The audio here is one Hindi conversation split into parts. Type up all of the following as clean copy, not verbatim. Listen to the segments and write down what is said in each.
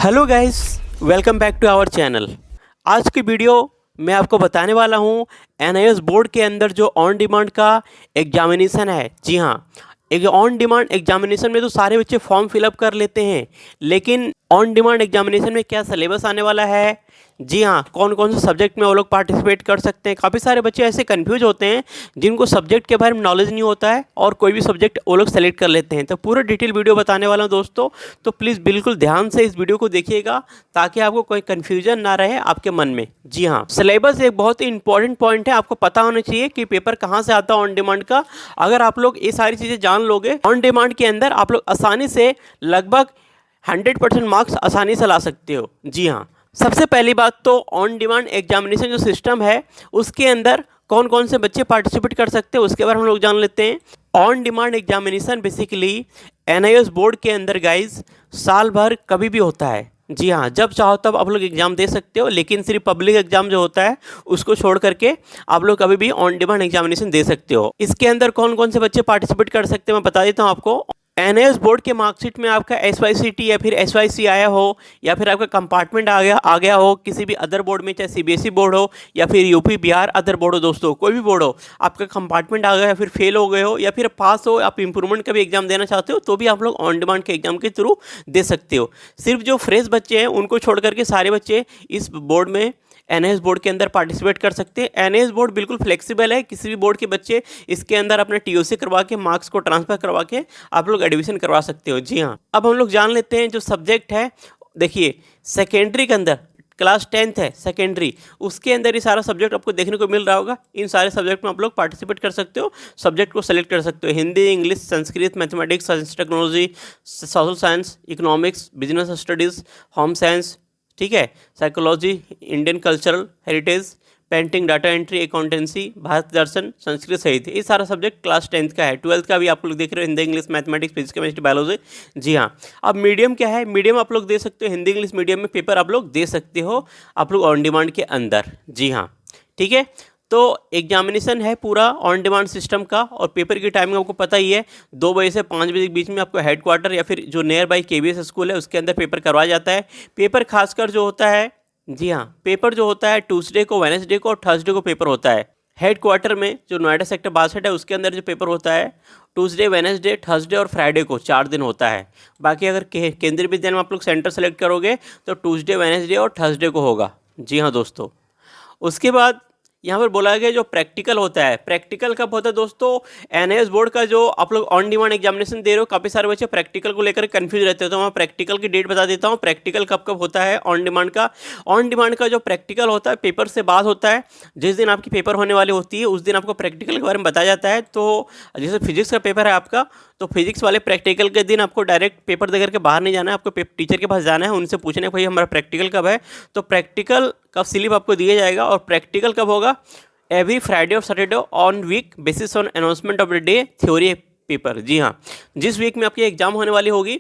Hello guys, welcome back to our channel. आज की वीडियो मैं आपको बताने वाला हूँ एनआईएस बोर्ड के अंदर जो ऑन डिमांड का एग्जामिनेशन है। जी हाँ, एक ऑन डिमांड एग्जामिनेशन में तो सारे बच्चे फॉर्म फिलअप कर लेते हैं, लेकिन ऑन डिमांड एग्जामिनेशन में क्या सिलेबस आने वाला है, जी हाँ, कौन कौन से सब्जेक्ट में वो लोग पार्टिसिपेट कर सकते हैं। काफ़ी सारे बच्चे ऐसे कंफ्यूज होते हैं जिनको सब्जेक्ट के बारे में नॉलेज नहीं होता है और कोई भी सब्जेक्ट वो लोग सेलेक्ट कर लेते हैं। तो पूरा डिटेल वीडियो बताने वाला हूँ दोस्तों, तो प्लीज़ बिल्कुल ध्यान से इस वीडियो को देखिएगा ताकि आपको कोई कन्फ्यूजन ना रहे आपके मन में। जी हाँ, सिलेबस एक बहुत ही इंपॉर्टेंट पॉइंट है, आपको पता होना चाहिए कि पेपर कहाँ से आता है ऑन डिमांड का। अगर आप लोग ये सारी चीज़ें जान लोगे, ऑन डिमांड के अंदर आप लोग आसानी से लगभग 100% मार्क्स आसानी से ला सकते हो। जी हाँ, सबसे पहली बात तो ऑन डिमांड एग्जामिनेशन जो सिस्टम है उसके अंदर कौन कौन से बच्चे पार्टिसिपेट कर सकते हैं उसके बारे में हम लोग जान लेते हैं। On demand examination basically NIS board के अंदर गाइज साल भर कभी भी होता है। जी हाँ, जब चाहो तब आप लोग एग्ज़ाम दे सकते हो, लेकिन सिर्फ पब्लिक एग्जाम जो होता है उसको छोड़ करके आप लोग कभी भी ऑन डिमांड एग्जामिनेशन दे सकते हो। इसके अंदर कौन कौन से बच्चे पार्टिसिपेट कर सकते हैं मैं बता देता हूँ आपको। एनआईएस बोर्ड के मार्कशीट में आपका एसवाईसीटी या फिर एसवाईसी आया हो, या फिर आपका कंपार्टमेंट आ गया हो किसी भी अदर बोर्ड में, चाहे सीबीएसई बोर्ड हो या फिर यूपी बिहार अदर बोर्ड हो, दोस्तों कोई भी बोर्ड हो, आपका कंपार्टमेंट आ गया या फिर फेल हो गए हो या फिर पास हो, आप इंप्रूवमेंट का भी एग्जाम देना चाहते हो तो भी आप लोग ऑन डिमांड के एग्जाम के थ्रू दे सकते हो। सिर्फ जो फ्रेश बच्चे हैं उनको छोड़ करके सारे बच्चे इस बोर्ड में एनआईएस बोर्ड के अंदर पार्टिसिपेट कर सकते हैं। एनआईएस बोर्ड बिल्कुल फ्लेक्सिबल है, किसी भी बोर्ड के बच्चे इसके अंदर अपना टीओसी करवा के मार्क्स को ट्रांसफर करवा के आप लोग एडमिशन करवा सकते हो। जी हाँ, अब हम लोग जान लेते हैं जो सब्जेक्ट है। देखिए, सेकेंडरी के अंदर क्लास 10th है सेकेंडरी, उसके अंदर ये सारा सब्जेक्ट आपको देखने को मिल रहा होगा। इन सारे सब्जेक्ट में आप लोग पार्टिसिपेट कर सकते हो, सब्जेक्ट को सेलेक्ट कर सकते हो। Hindi, English, Sanskrit, mathematics, science technology, social science, economics, business studies, home science, ठीक है, psychology, Indian cultural heritage, painting, data entry, accountancy, Bharat Darshan, Sanskrit सहित ये सारा सब्जेक्ट क्लास 10th का है। 12th का भी आप लोग देख रहे हो, Hindi, English, mathematics, physics, chemistry, biology. जी हाँ, अब मीडियम क्या है, मीडियम आप लोग दे सकते हो, हिंदी इंग्लिश मीडियम में पेपर आप लोग दे सकते हो आप लोग ऑन डिमांड के अंदर। जी हाँ, ठीक है, तो एग्जामिनेशन है पूरा ऑन डिमांड सिस्टम का, और पेपर की टाइमिंग आपको पता ही है, 2 बजे से 5 बजे के बीच में आपको हेड क्वार्टर या फिर जो नियर बाई केवीएस स्कूल है उसके अंदर पेपर करवाया जाता है। पेपर खासकर जो होता है, जी हाँ, पेपर जो होता है ट्यूसडे को, वेडनेसडे को और थर्सडे को पेपर होता है। हेड क्वार्टर में जो नोएडा सेक्टर 62 है उसके अंदर जो पेपर होता है ट्यूसडे, वेडनेसडे, थर्सडे और फ्राइडे को 4 दिन होता है। बाकी अगर केंद्रीय विद्यालय में आप लोग सेंटर सेलेक्ट करोगे तो ट्यूसडे, वेडनेसडे और थर्सडे को होगा। जी हाँ दोस्तों, उसके बाद यहाँ पर बोला गया जो प्रैक्टिकल होता है, प्रैक्टिकल कब होता है दोस्तों, एनआईएस बोर्ड का जो आप लोग ऑन डिमांड एग्जामिनेशन दे रहे हो, काफ़ी सारे बच्चे प्रैक्टिकल को लेकर कंफ्यूज रहते हैं, तो मैं प्रैक्टिकल की डेट बता देता हूँ। प्रैक्टिकल कब कब होता है ऑन डिमांड का। ऑन डिमांड का जो प्रैक्टिकल होता है पेपर से बाद होता है, जिस दिन आपकी पेपर होने वाली होती है उस दिन आपको प्रैक्टिकल के बारे में बताया जाता है। तो जैसे फिजिक्स का पेपर है आपका, तो फिजिक्स वाले प्रैक्टिकल के दिन आपको डायरेक्ट पेपर दे करके बाहर नहीं जाना है, आपको टीचर के पास जाना है, उनसे पूछना है भाई हमारा प्रैक्टिकल कब है। तो प्रैक्टिकल का स्लिप आपको दिया जाएगा, और प्रैक्टिकल कब होगा, एवरी फ्राइडे और Saturday on week basis on announcement of the day theory paper. जी हाँ, जिस वीक में आपकी एग्जाम होने वाली होगी,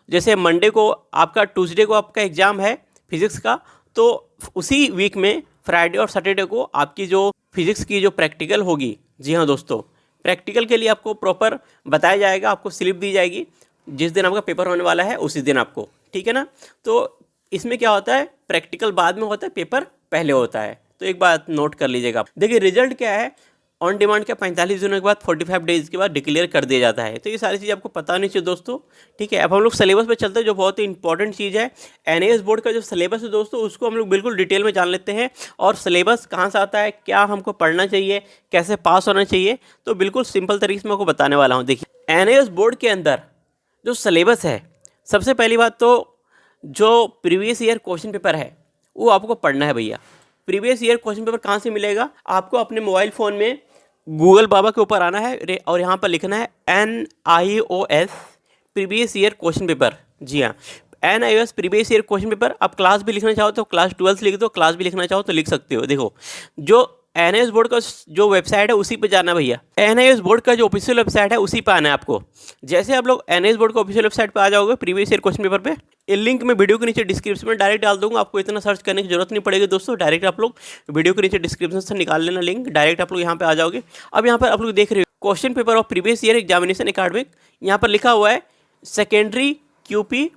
जैसे मंडे को आपका, ट्यूसडे को आपका एग्जाम है फिजिक्स का, तो उसी वीक में फ्राइडे और सैटरडे को आपकी जो फिजिक्स की जो प्रैक्टिकल होगी। जी हाँ दोस्तों, प्रैक्टिकल के लिए आपको प्रॉपर बताया जाएगा, आपको स्लिप दी जाएगी, जिस दिन आपका पेपर होने वाला है उसी दिन आपको, ठीक है ना। तो इसमें क्या होता है, प्रैक्टिकल बाद में होता है, पेपर पहले होता है, तो एक बात नोट कर लीजिएगा। देखिए रिजल्ट क्या है, ऑन डिमांड का 45 दिनों के बाद 45 डेज के बाद डिक्लेयर कर दिया जाता है। तो ये सारी चीज़ आपको पता नहीं चाहिए दोस्तों, ठीक है। अब हम लोग सिलेबस पे चलते हैं, जो बहुत ही इंपॉर्टेंट चीज़ है। एनआईएस बोर्ड का जो सिलेबस है दोस्तों, उसको हम लोग बिल्कुल डिटेल में जान लेते हैं, और सिलेबस कहाँ से आता है, क्या हमको पढ़ना चाहिए, कैसे पास होना चाहिए, तो बिल्कुल सिंपल तरीके से मैं आपको बताने वाला हूँ। देखिए, एनआईएस बोर्ड के अंदर जो सिलेबस है, सबसे पहली बात तो जो प्रीवियस ईयर क्वेश्चन पेपर है वो आपको पढ़ना है भैया। प्रीवियस ईयर क्वेश्चन पेपर कहाँ से मिलेगा, आपको अपने मोबाइल फ़ोन में गूगल बाबा के ऊपर आना है और यहाँ पर लिखना है NIOS previous year question paper. जी हाँ, NIOS previous year question paper. आप क्लास भी लिखना चाहो तो क्लास 12 लिख दो, क्लास भी लिखना चाहो तो लिख सकते हो। देखो, जो एनआईएस बोर्ड का जो वेबसाइट है उसी पे जाना भैया, एनआईएस बोर्ड का जो ऑफिशियल वेबसाइट है उसी पे आना है आपको। जैसे आप लोग एनआईएस बोर्ड का ऑफिशियल वेबसाइट पे आ जाओगे, प्रीवियस ईयर क्वेश्चन पेपर पे, ये लिंक मैं वीडियो के नीचे डिस्क्रिप्शन में डायरेक्ट डाल दूंगा, आपको इतना सर्च करने की जरूरत नहीं पड़ेगी दोस्तों, डायरेक्ट आप लोग वीडियो के नीचे डिस्क्रिप्शन से निकाल लेना लिंक, डायरेक्ट आप लोग यहाँ पे आ जाओगे। अब यहाँ पर आप लोग देख रहे हो question paper of previous year examination academic, यहाँ पर लिखा हुआ है सेकेंडरी क्यूपी।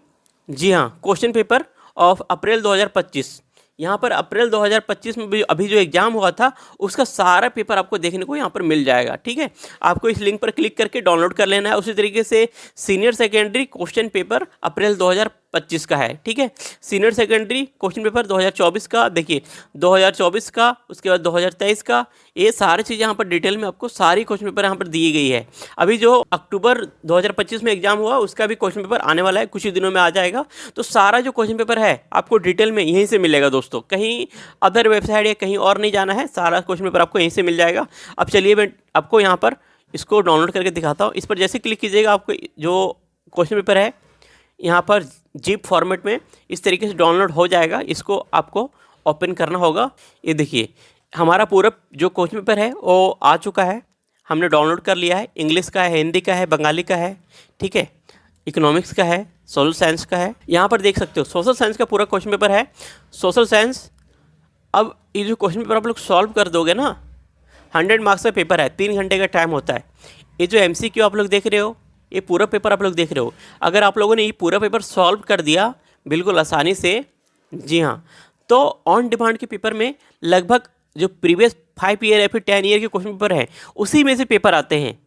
जी हाँ, क्वेश्चन पेपर ऑफ अप्रैल 2025। यहाँ पर अप्रैल 2025 में भी अभी जो एग्ज़ाम हुआ था उसका सारा पेपर आपको देखने को यहाँ पर मिल जाएगा। ठीक है, आपको इस लिंक पर क्लिक करके डाउनलोड कर लेना है। उसी तरीके से सीनियर सेकेंडरी क्वेश्चन पेपर अप्रैल 2025 का है। ठीक है, सीनियर सेकेंडरी क्वेश्चन पेपर 2024 का, देखिए 2024 का, उसके बाद 2023 का, ये सारी चीज़ें यहाँ पर डिटेल में आपको सारी क्वेश्चन पेपर यहाँ पर दी गई है। अभी जो अक्टूबर 2025 में एग्जाम हुआ उसका भी क्वेश्चन पेपर आने वाला है, कुछ ही दिनों में आ जाएगा। तो सारा जो क्वेश्चन पेपर है आपको डिटेल में यहीं से मिलेगा दोस्तों, कहीं अदर वेबसाइट या कहीं और नहीं जाना है, सारा क्वेश्चन पेपर आपको यहीं से मिल जाएगा। अब चलिए मैं आपको यहाँ पर इसको डाउनलोड करके दिखाता हूँ। इस पर जैसे क्लिक कीजिएगा आपको जो क्वेश्चन पेपर है यहाँ पर जिप फॉर्मेट में इस तरीके से डाउनलोड हो जाएगा। इसको आपको ओपन करना होगा। ये देखिए हमारा पूरा जो क्वेश्चन पेपर है वो आ चुका है, हमने डाउनलोड कर लिया है। इंग्लिश का है, हिंदी का है, बंगाली का है, ठीक है, इकोनॉमिक्स का है, सोशल साइंस का है। यहाँ पर देख सकते हो सोशल साइंस का पूरा क्वेश्चन पेपर है। सोशल साइंस, अब ये जो क्वेश्चन पेपर आप लोग सॉल्व कर दोगे ना, 100 मार्क्स का पेपर है, 3 घंटे का टाइम होता है। ये जो MCQ आप लोग देख रहे हो, ये पूरा पेपर आप लोग देख रहे हो, अगर आप लोगों ने ये पूरा पेपर सॉल्व कर दिया बिल्कुल आसानी से, जी हाँ, तो ऑन डिमांड के पेपर में लगभग जो प्रीवियस 5 ईयर या फिर 10 ईयर के क्वेश्चन पेपर हैं उसी में से पेपर आते हैं।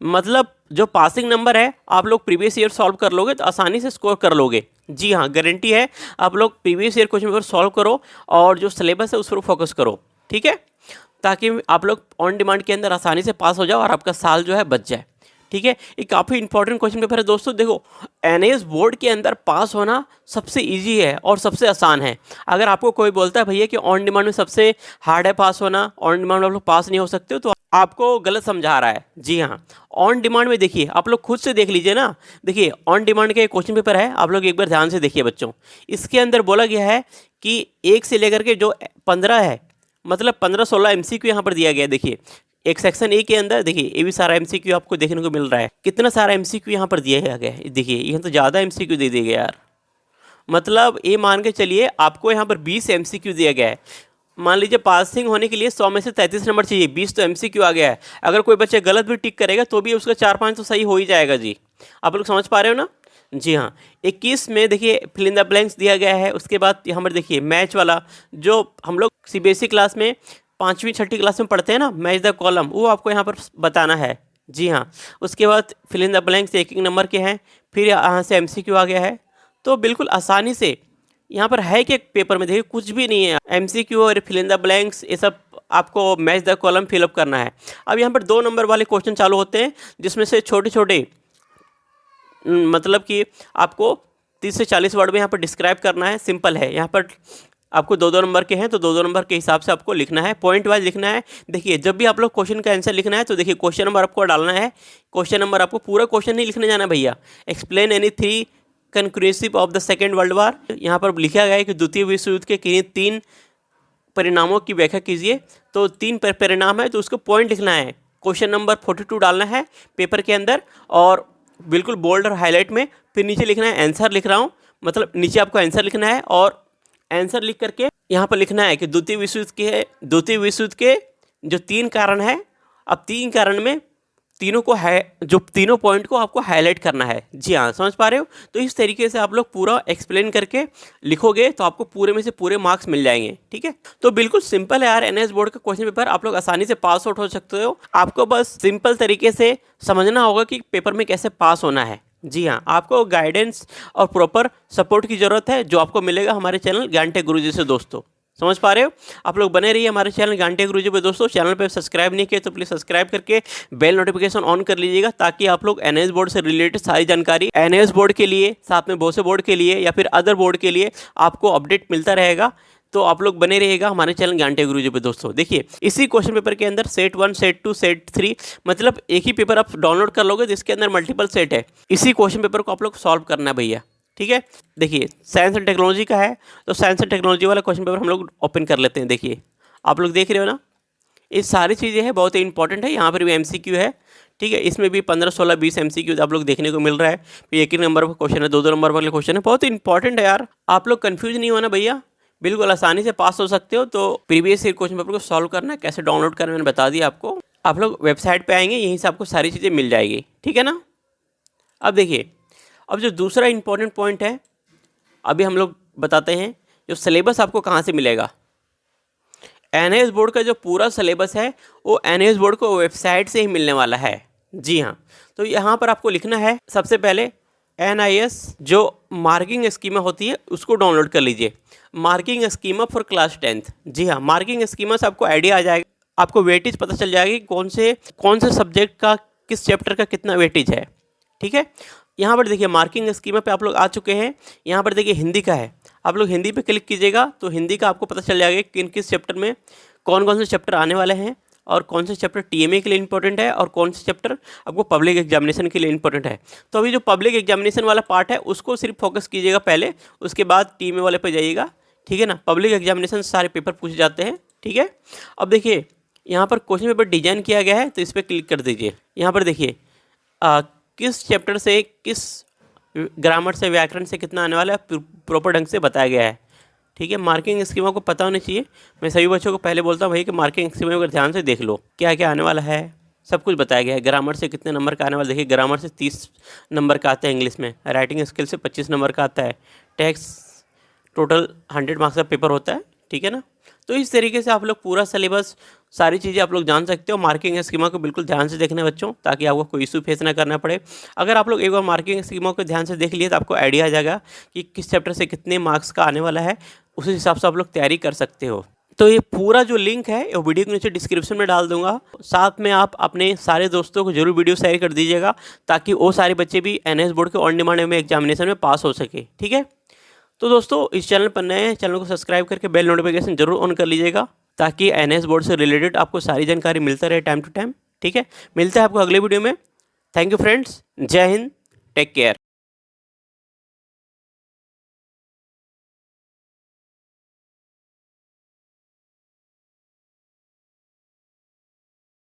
मतलब जो पासिंग नंबर है आप लोग प्रीवियस ईयर सॉल्व कर लोगे तो आसानी से स्कोर कर लोगे। जी हाँ, गारंटी है। आप लोग previous year question paper solve करो और जो सिलेबस है उस पर फोकस करो, ठीक है, ताकि आप लोग ऑन डिमांड के अंदर आसानी से पास हो जाओ और आपका साल जो है बच जाए। ठीक है, ये काफ़ी इंपॉर्टेंट क्वेश्चन पेपर है दोस्तों। देखो NIS बोर्ड के अंदर पास होना सबसे इजी है और सबसे आसान है। अगर आपको कोई बोलता है भैया कि ऑन डिमांड में सबसे हार्ड है पास होना, ऑन डिमांड में आप लोग पास नहीं हो सकते हो, तो आपको गलत समझा रहा है। जी हाँ, ऑन डिमांड में देखिए, आप लोग खुद से देख लीजिए ना। देखिए ऑन डिमांड का क्वेश्चन पेपर है, आप लोग एक बार ध्यान से देखिए बच्चों। इसके अंदर बोला गया है कि 1 से लेकर के जो 15 है, मतलब 15-16 MCQ यहाँ पर दिया गया है। देखिए एक सेक्शन A के अंदर देखिए ये भी सारा MCQ आपको देखने को मिल रहा है। कितना सारा MCQ यहाँ पर दिया गया है, देखिए यहाँ तो ज़्यादा MCQ दे दिए गए यार। मतलब ये मान के चलिए आपको यहाँ पर 20 MCQ दिया गया है। मान लीजिए पासिंग होने के लिए 100 में से 33 नंबर चाहिए, 20 तो MCQ आ गया है। अगर कोई बच्चा गलत भी टिक करेगा तो भी उसका 4-5 तो सही हो ही जाएगा। जी आप लोग समझ पा रहे हो ना। जी हाँ, 21 में देखिए फिल इन द ब्लैंक्स दिया गया है। उसके बाद यहाँ पर देखिए मैच वाला, जो हम लोग CBSE क्लास में 5वीं 6ठी क्लास में पढ़ते हैं ना, मैच द कॉलम, वो आपको यहाँ पर बताना है। जी हाँ, उसके बाद fill in the blanks 1-1 number के हैं, फिर यहाँ से MCQ आ गया है। तो बिल्कुल आसानी से यहाँ पर है कि पेपर में देखिए कुछ भी नहीं है, MCQ और फिल इन द ब्लैंक्स ये सब आपको मैच द कॉलम फिलअप करना है। अब यहाँ पर 2 नंबर वाले क्वेश्चन चालू होते हैं जिसमें से छोटे छोटे, मतलब कि आपको 30 से 40 वर्ड में यहाँ पर डिस्क्राइब करना है। सिंपल है, यहाँ पर आपको 2-2 नंबर के हैं तो 2-2 नंबर के हिसाब से आपको लिखना है, पॉइंट वाइज लिखना है। देखिए जब भी आप लोग क्वेश्चन का आंसर लिखना है तो देखिए क्वेश्चन नंबर आपको डालना है। क्वेश्चन नंबर आपको पूरा क्वेश्चन नहीं लिखने जाना भैया। Explain any 3 conclusive of the second world war, यहाँ पर लिखा गया है कि द्वितीय विश्व युद्ध के किन्हीं 3 परिणामों की व्याख्या कीजिए। तो 3 परिणाम है तो उसको पॉइंट लिखना है। क्वेश्चन नंबर 42 डालना है पेपर के अंदर और बिल्कुल बोल्ड और हाईलाइट में। फिर नीचे लिखना है आंसर लिख रहा हूँ, मतलब नीचे आपको आंसर लिखना है और आंसर लिख करके यहाँ पर लिखना है कि द्वितीय विश्व युद्ध के जो 3 कारण है, अब 3 कारण में तीनों को है, जो तीनों पॉइंट को आपको हाईलाइट करना है। जी हाँ, समझ पा रहे हो। तो इस तरीके से आप लोग पूरा एक्सप्लेन करके लिखोगे तो आपको पूरे में से पूरे मार्क्स मिल जाएंगे। ठीक है, तो बिल्कुल सिंपल है यार, NIS बोर्ड का क्वेश्चन पेपर आप लोग आसानी से पास आउट हो सकते हो। आपको बस सिंपल तरीके से समझना होगा कि पेपर में कैसे पास होना है। जी हाँ, आपको गाइडेंस और प्रॉपर सपोर्ट की ज़रूरत है, जो आपको मिलेगा हमारे चैनल ज्ञान टेक गुरुजी से दोस्तों। समझ पा रहे हो। आप लोग बने रहिए हमारे चैनल ज्ञान टेक गुरुजी पे दोस्तों। चैनल पे सब्सक्राइब नहीं किए तो प्लीज़ सब्सक्राइब करके बेल नोटिफिकेशन ऑन कर लीजिएगा, ताकि आप लोग NIS बोर्ड से रिलेटेड सारी जानकारी, NIS बोर्ड के लिए, साथ में बोसे बोर्ड के लिए या फिर अदर बोर्ड के लिए आपको अपडेट मिलता रहेगा। तो आप लोग बने रहिएगा हमारे चैनल ज्ञान टेक गुरुजी पे दोस्तों। देखिए इसी क्वेश्चन पेपर के अंदर सेट 1, सेट 2, सेट 3, मतलब एक ही पेपर आप डाउनलोड कर लोगे जिसके अंदर मल्टीपल सेट है। इसी क्वेश्चन पेपर को आप लोग सॉल्व करना है भैया। ठीक है, देखिए साइंस एंड टेक्नोलॉजी का है तो साइंस एंड टेक्नोलॉजी वाला क्वेश्चन पेपर हम लोग ओपन कर लेते हैं। देखिए आप लोग देख रहे हो ना, ये सारी चीज़ें हैं, बहुत ही इंपॉर्टेंट है। यहाँ पर भी MCQ है। ठीक है, इसमें भी 15, 16, 20 MCQ आप लोग देखने को मिल रहा है। फिर 1-1 नंबर का क्वेश्चन है, 2-2 नंबर वाले क्वेश्चन है, बहुत ही इंपॉर्टेंट है यार। आप लोग कन्फ्यूज नहीं होना भैया, बिल्कुल आसानी से पास हो सकते हो। तो प्रीवियस ईयर क्वेश्चन पेपर को सॉल्व करना है, कैसे डाउनलोड करना मैंने बता दिया आपको। आप लोग वेबसाइट पे आएंगे, यहीं से आपको सारी चीज़ें मिल जाएगी। ठीक है ना। अब देखिए, अब जो दूसरा इंपॉर्टेंट पॉइंट है, अभी हम लोग बताते हैं जो सिलेबस आपको कहाँ से मिलेगा। एनआईएस बोर्ड का जो पूरा सिलेबस है वो एनआईएस बोर्ड को वेबसाइट से ही मिलने वाला है। जी हाँ, तो यहाँ पर आपको लिखना है सबसे पहले एनआईएस जो मार्किंग स्कीमा होती है उसको डाउनलोड कर लीजिए। Marking schema for class 10th। जी हाँ, मार्किंग स्कीमा से आपको आइडिया आ जाएगा, आपको वेटेज पता चल जाएगी कौन से सब्जेक्ट का किस चैप्टर का कितना वेटेज है। ठीक है, यहाँ पर देखिए मार्किंग स्कीमा पे आप लोग आ चुके हैं। यहाँ पर देखिए हिंदी का है, आप लोग हिंदी पे क्लिक कीजिएगा तो हिंदी का आपको पता चल जाएगा कि किस चैप्टर में कौन से चैप्टर आने वाले हैं और कौन से चैप्टर टीएमए के लिए इंपॉर्टेंट है और कौन से चैप्टर आपको पब्लिक एग्जामिनेशन के लिए इंपॉर्टेंट है। तो अभी जो पब्लिक एग्जामिनेशन वाला पार्ट है उसको सिर्फ फोकस कीजिएगा पहले, उसके बाद टीएमए वाले पे जाइएगा। ठीक है ना, पब्लिक एग्जामिनेशन सारे पेपर पूछे जाते हैं। ठीक है, अब देखिए यहाँ पर क्वेश्चन पेपर डिजाइन किया गया है तो इस पर क्लिक कर दीजिए। यहाँ पर देखिए किस चैप्टर से किस ग्रामर से व्याकरण से कितना आने वाला है प्रॉपर ढंग से बताया गया है। ठीक है, मार्किंग स्कीमा को पता होनी चाहिए। मैं सभी बच्चों को पहले बोलता हूँ भाई कि मार्किंग स्कीमा को ध्यान से देख लो, क्या क्या आने वाला है, सब कुछ बताया गया है। ग्रामर से कितने नंबर का आने वाला, देखिए ग्रामर से 30 नंबर का आता है इंग्लिश में, राइटिंग स्किल से 25 नंबर का आता है, टेक्स्ट टोटल 100 मार्क्स का पेपर होता है। ठीक है ना, तो इस तरीके से आप लोग पूरा सिलेबस सारी चीज़ें आप लोग जान सकते हो। मार्किंग स्कीमा को बिल्कुल ध्यान से देखना बच्चों, ताकि आपको कोई इशू फेस ना करना पड़े। अगर आप लोग एक बार मार्किंग स्कीमा को ध्यान से देख लिए तो आपको आइडिया आ जाएगा कि किस चैप्टर से कितने मार्क्स का आने वाला है, उस हिसाब से आप लोग तैयारी कर सकते हो। तो ये पूरा जो लिंक है वो वीडियो के नीचे डिस्क्रिप्शन में डाल दूंगा। साथ में आप अपने सारे दोस्तों को जरूर वीडियो शेयर कर दीजिएगा, ताकि वो सारे बच्चे भी एनआईएस बोर्ड के ऑन डिमांड में एग्जामिनेशन में पास हो सके। ठीक है, तो दोस्तों इस चैनल पर नए हैं, चैनल को सब्सक्राइब करके बेल नोटिफिकेशन जरूर ऑन कर लीजिएगा, ताकि एनआईएस बोर्ड से रिलेटेड आपको सारी जानकारी मिलता रहे टाइम टू टाइम। ठीक है, मिलता है आपको अगले वीडियो में। थैंक यू फ्रेंड्स, जय हिंद, टेक केयर।